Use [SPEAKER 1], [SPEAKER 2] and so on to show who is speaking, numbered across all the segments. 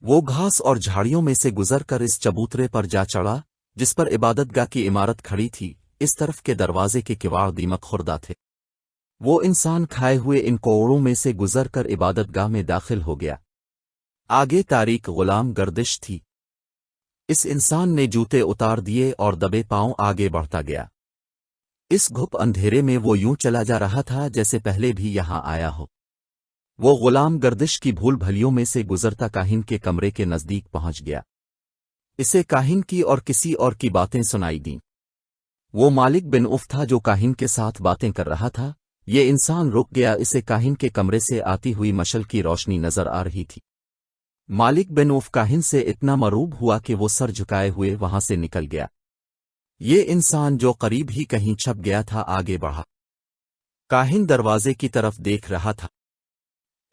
[SPEAKER 1] وہ گھاس اور جھاڑیوں میں سے گزر کر اس چبوترے پر جا چڑھا جس پر عبادت گاہ کی عمارت کھڑی تھی، اس طرف کے دروازے کے کواڑ دیمک خوردہ تھے۔ وہ انسان کھائے ہوئے ان کوڑوں میں سے گزر کر عبادت گاہ میں داخل ہو گیا۔ آگے تاریک غلام گردش تھی۔ اس انسان نے جوتے اتار دیے اور دبے پاؤں آگے بڑھتا گیا۔ اس گھپ اندھیرے میں وہ یوں چلا جا رہا تھا جیسے پہلے بھی یہاں آیا ہو۔ وہ غلام گردش کی بھول بھلیوں میں سے گزرتا کاہن کے کمرے کے نزدیک پہنچ گیا۔ اسے کاہن کی اور کسی اور کی باتیں سنائی دیں۔ وہ مالک بن عوف تھا جو کاہن کے ساتھ باتیں کر رہا تھا۔ یہ انسان رک گیا، اسے کاہن کے کمرے سے آتی ہوئی مشل کی روشنی نظر آ رہی تھی۔ مالک بن عوف کاہن سے اتنا مرعوب ہوا کہ وہ سر جھکائے ہوئے وہاں سے نکل گیا۔ یہ انسان جو قریب ہی کہیں چھپ گیا تھا آگے بڑھا۔ کاہن دروازے کی طرف دیکھ رہا تھا۔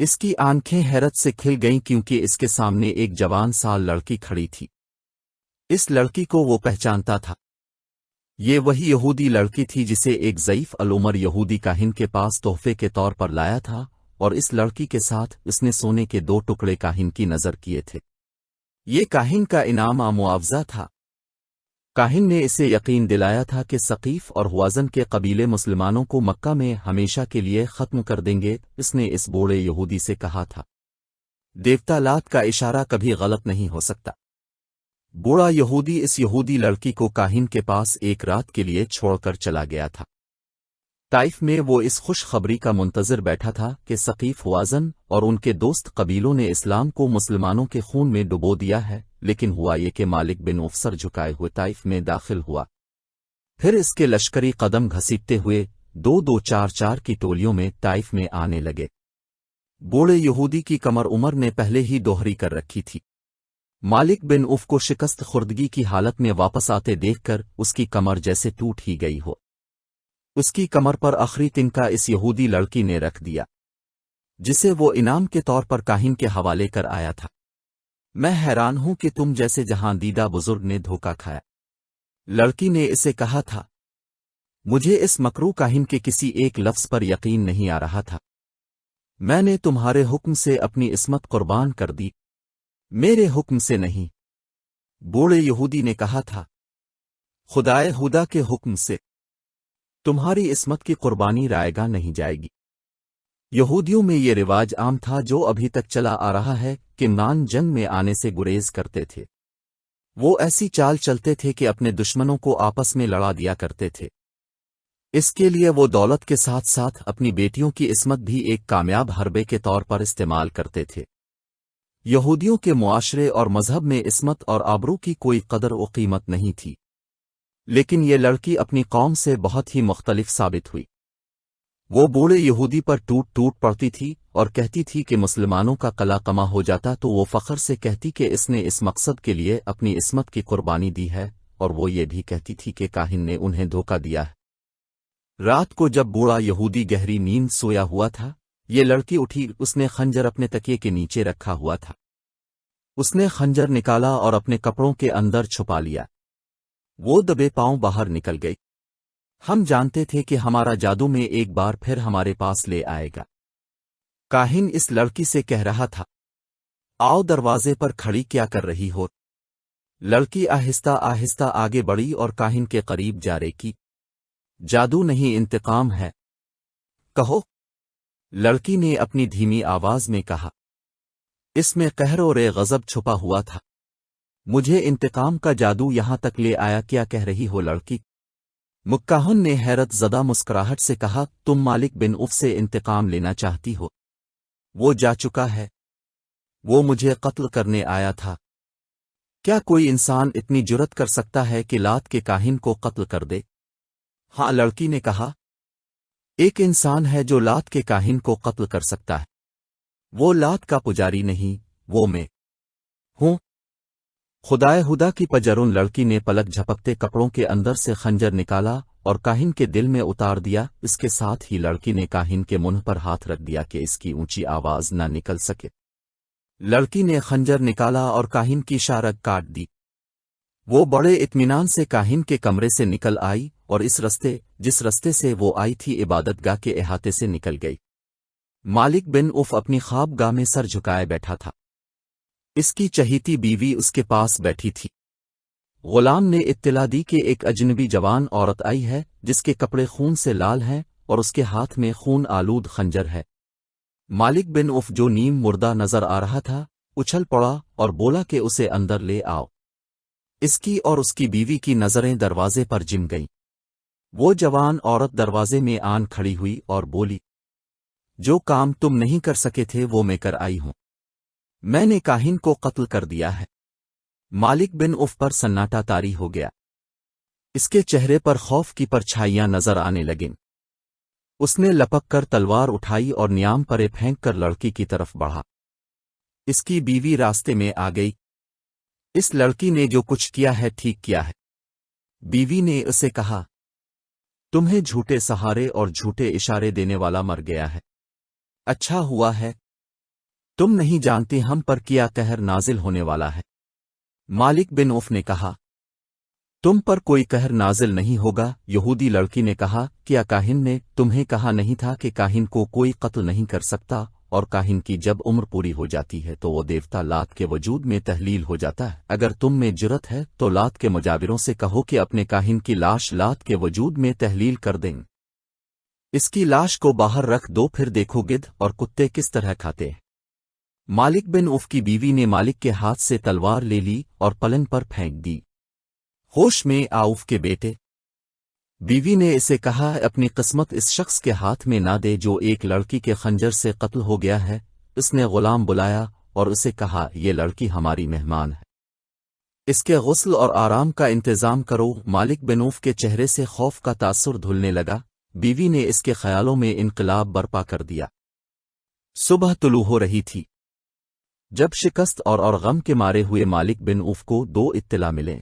[SPEAKER 1] اس کی آنکھیں حیرت سے کھل گئیں کیونکہ اس کے سامنے ایک جوان سال لڑکی کھڑی تھی۔ اس لڑکی کو وہ پہچانتا تھا۔ یہ وہی یہودی لڑکی تھی جسے ایک ضعیف العمر یہودی کاہن کے پاس تحفے کے طور پر لایا تھا، اور اس لڑکی کے ساتھ اس نے سونے کے 2 ٹکڑے کاہن کی نظر کیے تھے۔ یہ کاہن کا انعام معاوضہ تھا۔ کاہن نے اسے یقین دلایا تھا کہ ثقیف اور ہوازن کے قبیلے مسلمانوں کو مکہ میں ہمیشہ کے لیے ختم کر دیں گے۔ اس نے اس بوڑھے یہودی سے کہا تھا، دیوتا لات کا اشارہ کبھی غلط نہیں ہو سکتا۔ بوڑھا یہودی اس یہودی لڑکی کو کاہن کے پاس ایک رات کے لیے چھوڑ کر چلا گیا تھا۔ طائف میں وہ اس خوشخبری کا منتظر بیٹھا تھا کہ ثقیف، ہوازن اور ان کے دوست قبیلوں نے اسلام کو مسلمانوں کے خون میں ڈبو دیا ہے، لیکن ہوا یہ کہ مالک بن عوف سر جھکائے ہوئے طائف میں داخل ہوا۔ پھر اس کے لشکری قدم گھسیٹتے ہوئے 2-2 4-4 کی ٹولیوں میں طائف میں آنے لگے۔ بوڑھے یہودی کی کمر عمر نے پہلے ہی دوہری کر رکھی تھی۔ مالک بن عوف کو شکست خوردگی کی حالت میں واپس آتے دیکھ کر اس کی کمر جیسے ٹوٹ ہی گئی ہو۔ اس کی کمر پر آخری تنکا اس یہودی لڑکی نے رکھ دیا جسے وہ انعام کے طور پر کاہن کے حوالے کر آیا تھا۔ میں حیران ہوں کہ تم جیسے جہاں دیدہ بزرگ نے دھوکہ کھایا، لڑکی نے اسے کہا تھا۔ مجھے اس مکرو کاہن کے کسی ایک لفظ پر یقین نہیں آ رہا تھا۔ میں نے تمہارے حکم سے اپنی عصمت قربان کر دی، میرے حکم سے نہیں۔ بوڑھے یہودی نے کہا تھا، خدائے خدا کے حکم سے تمہاری عصمت کی قربانی رائے گاہ نہیں جائے گی۔ یہودیوں میں یہ رواج عام تھا جو ابھی تک چلا آ رہا ہے کہ نان جنگ میں آنے سے گریز کرتے تھے۔ وہ ایسی چال چلتے تھے کہ اپنے دشمنوں کو آپس میں لڑا دیا کرتے تھے۔ اس کے لیے وہ دولت کے ساتھ ساتھ اپنی بیٹیوں کی عصمت بھی ایک کامیاب حربے کے طور پر استعمال کرتے تھے۔ یہودیوں کے معاشرے اور مذہب میں عصمت اور آبرو کی کوئی قدر و قیمت نہیں تھی، لیکن یہ لڑکی اپنی قوم سے بہت ہی مختلف ثابت ہوئی۔ وہ بوڑھے یہودی پر ٹوٹ ٹوٹ پڑتی تھی اور کہتی تھی کہ مسلمانوں کا قلع کما ہو جاتا تو وہ فخر سے کہتی کہ اس نے اس مقصد کے لیے اپنی عصمت کی قربانی دی ہے، اور وہ یہ بھی کہتی تھی کہ کاہن نے انہیں دھوکہ دیا ہے۔ رات کو جب بوڑھا یہودی گہری نیند سویا ہوا تھا، یہ لڑکی اٹھی۔ اس نے خنجر اپنے تکیے کے نیچے رکھا ہوا تھا۔ اس نے خنجر نکالا اور اپنے کپڑوں کے اندر چھپا لیا۔ وہ دبے پاؤں باہر نکل گئی۔ ہم جانتے تھے کہ ہمارا جادو میں ایک بار پھر ہمارے پاس لے آئے گا۔ کاہن اس لڑکی سے کہہ رہا تھا، آؤ دروازے پر کھڑی کیا کر رہی ہو؟ لڑکی آہستہ آہستہ آگے بڑھی اور کاہن کے قریب جا رہی۔ جادو نہیں، انتقام ہے، کہو، لڑکی نے اپنی دھیمی آواز میں کہا۔ اس میں قہر اور غضب چھپا ہوا تھا۔ مجھے انتقام کا جادو یہاں تک لے آیا، کیا کہہ رہی ہو لڑکی؟ مکاہن نے حیرت زدہ مسکراہٹ سے کہا، تم مالک بن عوف سے انتقام لینا چاہتی ہو؟ وہ جا چکا ہے، وہ مجھے قتل کرنے آیا تھا۔ کیا کوئی انسان اتنی جرت کر سکتا ہے کہ لات کے کاہن کو قتل کر دے؟ ہاں، لڑکی نے کہا، ایک انسان ہے جو لات کے کاہن کو قتل کر سکتا ہے۔ وہ لات کا پجاری نہیں، وہ میں ہوں۔ خدائے خدا کی پجرون لڑکی نے پلک جھپکتے کپڑوں کے اندر سے خنجر نکالا اور کاہن کے دل میں اتار دیا۔ اس کے ساتھ ہی لڑکی نے کاہن کے منہ پر ہاتھ رکھ دیا کہ اس کی اونچی آواز نہ نکل سکے۔ لڑکی نے خنجر نکالا اور کاہن کی شارک کاٹ دی۔ وہ بڑے اطمینان سے کاہن کے کمرے سے نکل آئی اور جس رستے سے وہ آئی تھی عبادت گاہ کے احاطے سے نکل گئی۔ مالک بن عوف اپنی خواب گاہ میں سر جھکائے بیٹھا تھا۔ اس کی چہیتی بیوی اس کے پاس بیٹھی تھی۔ غلام نے اطلاع دی کہ ایک اجنبی جوان عورت آئی ہے جس کے کپڑے خون سے لال ہیں اور اس کے ہاتھ میں خون آلود خنجر ہے۔ مالک بن عوف جو نیم مردہ نظر آ رہا تھا اچھل پڑا اور بولا کہ اسے اندر لے آؤ۔ اس کی اور اس کی بیوی کی نظریں دروازے پر جم گئیں۔ وہ جوان عورت دروازے میں آن کھڑی ہوئی اور بولی، جو کام تم نہیں کر سکے تھے وہ میں کر آئی ہوں۔ میں نے کاہن کو قتل کر دیا ہے۔ مالک بن عوف پر سناٹا طاری ہو گیا۔ اس کے چہرے پر خوف کی پرچھائیاں نظر آنے لگیں۔ اس نے لپک کر تلوار اٹھائی اور نیام پرے پھینک کر لڑکی کی طرف بڑھا۔ اس کی بیوی راستے میں آ گئی۔ اس لڑکی نے جو کچھ کیا ہے ٹھیک کیا ہے۔ بیوی نے اسے کہا، تمہیں جھوٹے سہارے اور جھوٹے اشارے دینے والا مر گیا ہے۔ اچھا ہوا ہے، تم نہیں جانتے ہم پر کیا قہر نازل ہونے والا ہے۔ مالک بن عوف نے کہا، تم پر کوئی قہر نازل نہیں ہوگا۔ یہودی لڑکی نے کہا، کیا کاہن نے تمہیں کہا نہیں تھا کہ کاہن کو کوئی قتل نہیں کر سکتا، اور کاہن کی جب عمر پوری ہو جاتی ہے تو وہ دیوتا لات کے وجود میں تحلیل ہو جاتا ہے۔ اگر تم میں جرت ہے تو لات کے مجاوروں سے کہو کہ اپنے کاہن کی لاش لات کے وجود میں تحلیل کر دیں۔ اس کی لاش کو باہر رکھ دو، پھر دیکھو گدھ اور کتے کس طرح کھاتے ہیں۔ مالک بن عوف کی بیوی نے مالک کے ہاتھ سے تلوار لے لی اور پلنگ پر پھینک دی۔ ہوش میں عوف کے بیٹے، بیوی نے اسے کہا، اپنی قسمت اس شخص کے ہاتھ میں نہ دے جو ایک لڑکی کے خنجر سے قتل ہو گیا ہے۔ اس نے غلام بلایا اور اسے کہا، یہ لڑکی ہماری مہمان ہے، اس کے غسل اور آرام کا انتظام کرو۔ مالک بن عوف کے چہرے سے خوف کا تاثر دھلنے لگا۔ بیوی نے اس کے خیالوں میں انقلاب برپا کر دیا۔ صبح طلوع ہو رہی تھی جب شکست اور غم کے مارے ہوئے مالک بن عوف کو دو اطلاع ملیں۔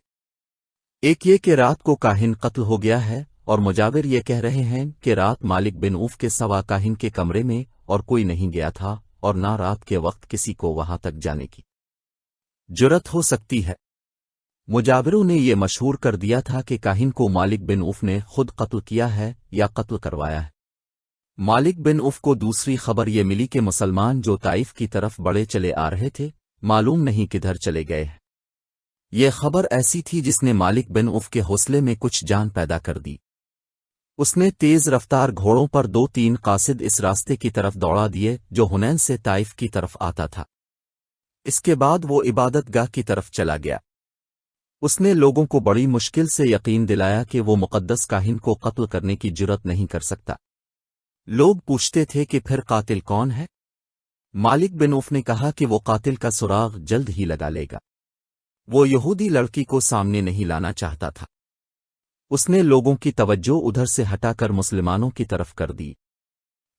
[SPEAKER 1] ایک یہ کہ رات کو کاہن قتل ہو گیا ہے، اور مجاور یہ کہہ رہے ہیں کہ رات مالک بن عوف کے سوا کاہن کے کمرے میں اور کوئی نہیں گیا تھا، اور نہ رات کے وقت کسی کو وہاں تک جانے کی جرت ہو سکتی ہے۔ مجاوروں نے یہ مشہور کر دیا تھا کہ کاہن کو مالک بن عوف نے خود قتل کیا ہے یا قتل کروایا ہے۔ مالک بن عوف کو دوسری خبر یہ ملی کہ مسلمان جو طائف کی طرف بڑے چلے آ رہے تھے معلوم نہیں کدھر چلے گئے ہیں۔ یہ خبر ایسی تھی جس نے مالک بن عوف کے حوصلے میں کچھ جان پیدا کر دی۔ اس نے تیز رفتار گھوڑوں پر 2-3 قاصد اس راستے کی طرف دوڑا دیے جو حنین سے طائف کی طرف آتا تھا۔ اس کے بعد وہ عبادت گاہ کی طرف چلا گیا۔ اس نے لوگوں کو بڑی مشکل سے یقین دلایا کہ وہ مقدس کاہن کو قتل کرنے کی جرت نہیں کر سکتا۔ لوگ پوچھتے تھے کہ پھر قاتل کون ہے؟ مالک بن عوف نے کہا کہ وہ قاتل کا سراغ جلد ہی لگا لے گا۔ وہ یہودی لڑکی کو سامنے نہیں لانا چاہتا تھا۔ اس نے لوگوں کی توجہ ادھر سے ہٹا کر مسلمانوں کی طرف کر دی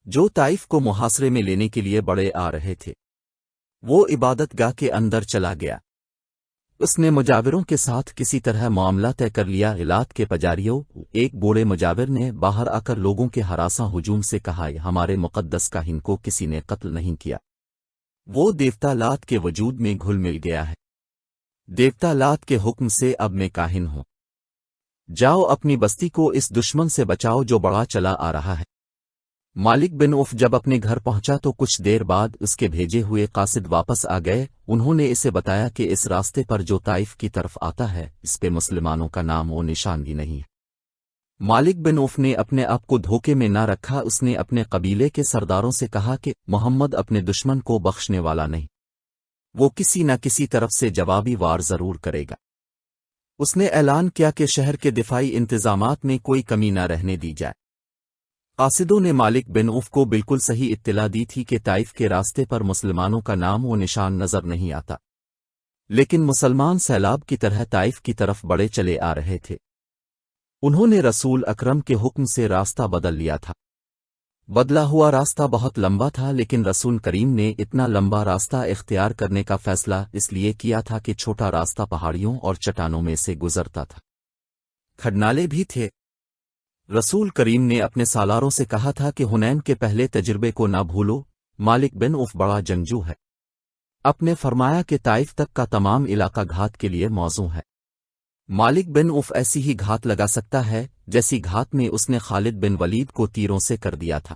[SPEAKER 1] جو طائف کو محاصرے میں لینے کے لیے بڑے آ رہے تھے۔ وہ عبادت گاہ کے اندر چلا گیا۔ اس نے مجاوروں کے ساتھ کسی طرح معاملہ طے کر لیا۔ غلات کے پجاریوں ایک بوڑھے مجاور نے باہر آ کر لوگوں کے ہراساں ہجوم سے کہا، ہمارے مقدس کاہن کو کسی نے قتل نہیں کیا، وہ دیوتا لات کے وجود میں گھل مل گیا ہے۔ دیوتا لات کے حکم سے اب میں کاہن ہوں۔ جاؤ اپنی بستی کو اس دشمن سے بچاؤ جو بڑا چلا آ رہا ہے۔ مالک بن عوف جب اپنے گھر پہنچا تو کچھ دیر بعد اس کے بھیجے ہوئے قاصد واپس آ گئے۔ انہوں نے اسے بتایا کہ اس راستے پر جو طائف کی طرف آتا ہے اس پہ مسلمانوں کا نام و نشان بھی نہیں ہے۔ مالک بن عوف نے اپنے آپ کو دھوکے میں نہ رکھا۔ اس نے اپنے قبیلے کے سرداروں سے کہا کہ محمد اپنے دشمن کو بخشنے والا نہیں، وہ کسی نہ کسی طرف سے جوابی وار ضرور کرے گا۔ اس نے اعلان کیا کہ شہر کے دفاعی انتظامات میں کوئی کمی نہ رہنے دی جائے۔ قاصدوں نے مالک بن عوف کو بالکل صحیح اطلاع دی تھی کہ طائف کے راستے پر مسلمانوں کا نام و نشان نظر نہیں آتا، لیکن مسلمان سیلاب کی طرح طائف کی طرف بڑے چلے آ رہے تھے۔ انہوں نے رسول اکرم کے حکم سے راستہ بدل لیا تھا۔ بدلا ہوا راستہ بہت لمبا تھا، لیکن رسول کریم نے اتنا لمبا راستہ اختیار کرنے کا فیصلہ اس لیے کیا تھا کہ چھوٹا راستہ پہاڑیوں اور چٹانوں میں سے گزرتا تھا، کھڈنالے بھی تھے۔ رسول کریم نے اپنے سالاروں سے کہا تھا کہ حنین کے پہلے تجربے کو نہ بھولو، مالک بن عوف بڑا جنگجو ہے۔ اپنے فرمایا کہ طائف تک کا تمام علاقہ گھات کے لیے موزوں ہے۔ مالک بن عوف ایسی ہی گھات لگا سکتا ہے جیسی گھات میں اس نے خالد بن ولید کو تیروں سے کر دیا تھا۔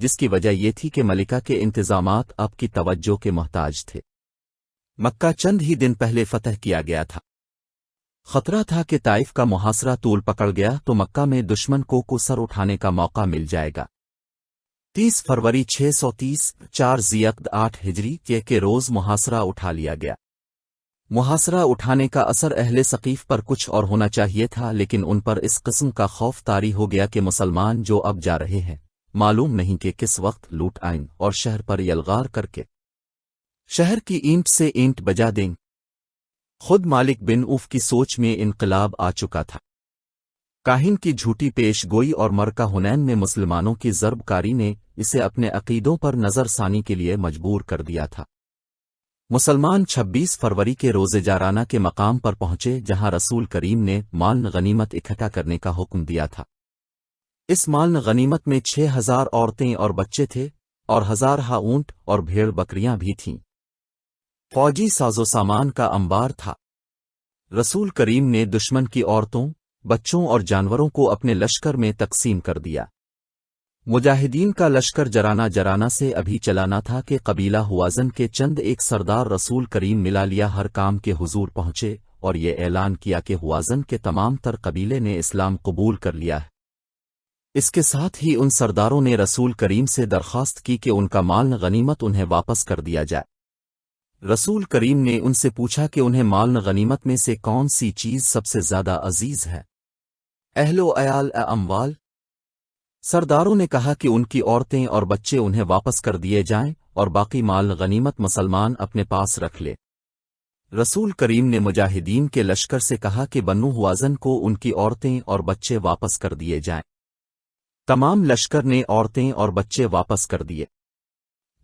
[SPEAKER 1] جس کی وجہ یہ تھی کہ ملکہ کے انتظامات اب کی توجہ کے محتاج تھے۔ مکہ چند ہی دن پہلے فتح کیا گیا تھا۔ خطرہ تھا کہ طائف کا محاصرہ طول پکڑ گیا تو مکہ میں دشمن کو سر اٹھانے کا موقع مل جائے گا۔ 30 فروری 630 4 ذیقعدہ 8 ہجری کے روز محاصرہ اٹھا لیا گیا۔ محاصرہ اٹھانے کا اثر اہل ثقیف پر کچھ اور ہونا چاہیے تھا، لیکن ان پر اس قسم کا خوف طاری ہو گیا کہ مسلمان جو اب جا رہے ہیں معلوم نہیں کہ کس وقت لوٹ آئیں اور شہر پر یلغار کر کے شہر کی اینٹ سے اینٹ بجا دیں۔ خود مالک بن اوف کی سوچ میں انقلاب آ چکا تھا۔ کاہن کی جھوٹی پیش گوئی اور مرکہ حنین میں مسلمانوں کی ضرب کاری نے اسے اپنے عقیدوں پر نظر ثانی کے لیے مجبور کر دیا تھا۔ مسلمان 26 فروری کے روز جارانہ کے مقام پر پہنچے جہاں رسول کریم نے مال غنیمت اکٹھا کرنے کا حکم دیا تھا۔ اس مال غنیمت میں 6000 عورتیں اور بچے تھے اور ہزارہ اونٹ اور بھیڑ بکریاں بھی تھیں۔ فوجی ساز و سامان کا انبار تھا۔ رسول کریم نے دشمن کی عورتوں، بچوں اور جانوروں کو اپنے لشکر میں تقسیم کر دیا۔ مجاہدین کا لشکر جرانہ سے ابھی چلانا تھا کہ قبیلہ ہوازن کے چند ایک سردار رسول کریم ملا لیا ہر کام کے حضور پہنچے اور یہ اعلان کیا کہ ہوازن کے تمام تر قبیلے نے اسلام قبول کر لیا ہے۔ اس کے ساتھ ہی ان سرداروں نے رسول کریم سے درخواست کی کہ ان کا مال غنیمت انہیں واپس کر دیا جائے۔ رسول کریم نے ان سے پوچھا کہ انہیں مال غنیمت میں سے کون سی چیز سب سے زیادہ عزیز ہے؟ اہل و عیال اموال؟ سرداروں نے کہا کہ ان کی عورتیں اور بچے انہیں واپس کر دیے جائیں اور باقی مال غنیمت مسلمان اپنے پاس رکھ لے۔ رسول کریم نے مجاہدین کے لشکر سے کہا کہ بنو ہوازن کو ان کی عورتیں اور بچے واپس کر دیے جائیں۔ تمام لشکر نے عورتیں اور بچے واپس کر دیے۔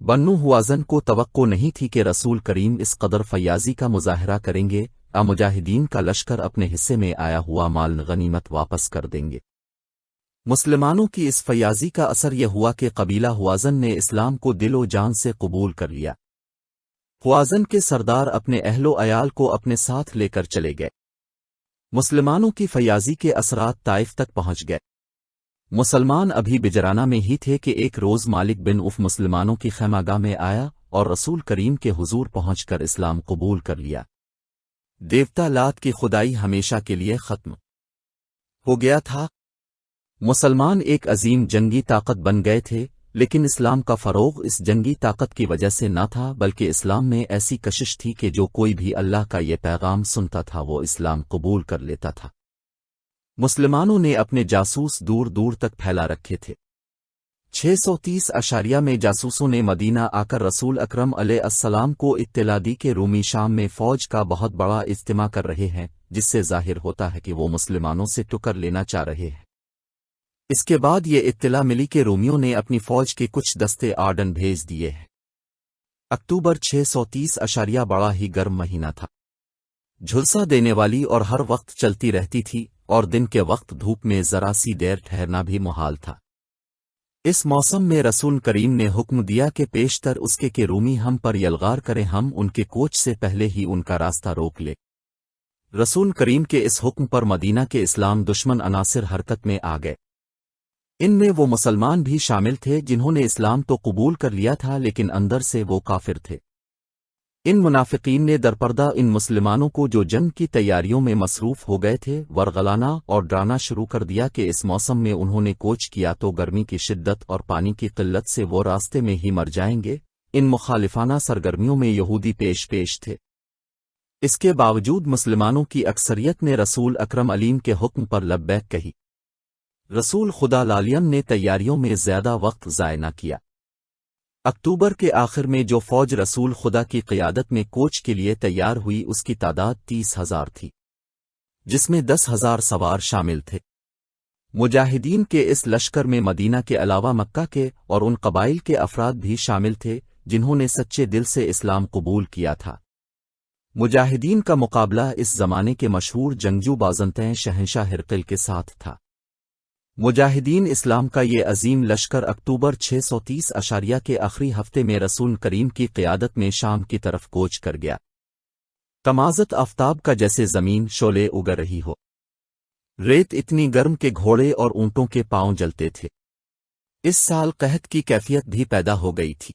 [SPEAKER 1] بنو ہوازن کو توقع نہیں تھی کہ رسول کریم اس قدر فیاضی کا مظاہرہ کریں گے۔ مجاہدین کا لشکر اپنے حصے میں آیا ہوا مال غنیمت واپس کر دیں گے۔ مسلمانوں کی اس فیاضی کا اثر یہ ہوا کہ قبیلہ ہوازن نے اسلام کو دل و جان سے قبول کر لیا۔ ہوازن کے سردار اپنے اہل و عیال کو اپنے ساتھ لے کر چلے گئے۔ مسلمانوں کی فیاضی کے اثرات طائف تک پہنچ گئے۔ مسلمان ابھی بجرانہ میں ہی تھے کہ ایک روز مالک بن اوف مسلمانوں کی خیمہ گاہ میں آیا اور رسول کریم کے حضور پہنچ کر اسلام قبول کر لیا۔ دیوتا لات کی خدائی ہمیشہ کے لیے ختم ہو گیا تھا۔ مسلمان ایک عظیم جنگی طاقت بن گئے تھے، لیکن اسلام کا فروغ اس جنگی طاقت کی وجہ سے نہ تھا، بلکہ اسلام میں ایسی کشش تھی کہ جو کوئی بھی اللہ کا یہ پیغام سنتا تھا وہ اسلام قبول کر لیتا تھا۔ مسلمانوں نے اپنے جاسوس دور دور تک پھیلا رکھے تھے۔ 630 اشاریہ میں جاسوسوں نے مدینہ آ کر رسول اکرم علیہ السلام کو اطلاع دی کہ رومی شام میں فوج کا بہت بڑا اجتماع کر رہے ہیں، جس سے ظاہر ہوتا ہے کہ وہ مسلمانوں سے ٹکر لینا چاہ رہے ہیں۔ اس کے بعد یہ اطلاع ملی کہ رومیوں نے اپنی فوج کے کچھ دستے آرڈن بھیج دیے ہیں۔ اکتوبر 630 اشاریہ بڑا ہی گرم مہینہ تھا۔ جھلسا دینے والی اور ہر وقت چلتی رہتی تھی اور دن کے وقت دھوپ میں ذرا سی دیر ٹھہرنا بھی محال تھا۔ اس موسم میں رسول کریم نے حکم دیا کہ پیشتر اس کے کہ رومی ہم پر یلغار کریں، ہم ان کے کوچ سے پہلے ہی ان کا راستہ روک لے۔ رسول کریم کے اس حکم پر مدینہ کے اسلام دشمن عناصر حرکت میں آ گئے۔ ان میں وہ مسلمان بھی شامل تھے جنہوں نے اسلام تو قبول کر لیا تھا لیکن اندر سے وہ کافر تھے۔ ان منافقین نے درپردہ ان مسلمانوں کو جو جنگ کی تیاریوں میں مصروف ہو گئے تھے ورغلانا اور ڈرانا شروع کر دیا کہ اس موسم میں انہوں نے کوچ کیا تو گرمی کی شدت اور پانی کی قلت سے وہ راستے میں ہی مر جائیں گے۔ ان مخالفانہ سرگرمیوں میں یہودی پیش تھے۔ اس کے باوجود مسلمانوں کی اکثریت نے رسول اکرم علیم کے حکم پر لبیک کہی۔ رسول خدا لالیم نے تیاریوں میں زیادہ وقت ضائع نہ کیا۔ اکتوبر کے آخر میں جو فوج رسول خدا کی قیادت میں کوچ کے لیے تیار ہوئی اس کی تعداد 30,000 تھی، جس میں 10,000 سوار شامل تھے۔ مجاہدین کے اس لشکر میں مدینہ کے علاوہ مکہ کے اور ان قبائل کے افراد بھی شامل تھے جنہوں نے سچے دل سے اسلام قبول کیا تھا۔ مجاہدین کا مقابلہ اس زمانے کے مشہور جنگجو بازنطین شہنشاہ ہرقل کے ساتھ تھا۔ مجاہدین اسلام کا یہ عظیم لشکر اکتوبر 630 کے آخری ہفتے میں رسول کریم کی قیادت میں شام کی طرف کوچ کر گیا۔ تمازت آفتاب کا جیسے زمین شعلے اگر رہی ہو، ریت اتنی گرم کہ گھوڑے اور اونٹوں کے پاؤں جلتے تھے۔ اس سال قحط کی کیفیت بھی پیدا ہو گئی تھی،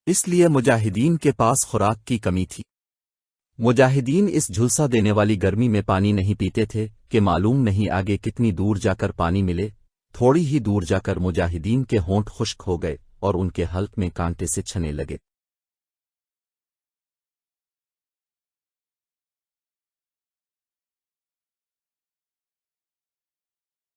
[SPEAKER 1] اس لیے مجاہدین کے پاس خوراک کی کمی تھی۔ مجاہدین اس جھلسا دینے والی گرمی میں پانی نہیں پیتے تھے کہ معلوم نہیں آگے کتنی دور جا کر پانی ملے۔ تھوڑی ہی دور جا کر مجاہدین کے ہونٹ خشک ہو گئے اور ان کے حلق میں کانٹے سے چھنے لگے۔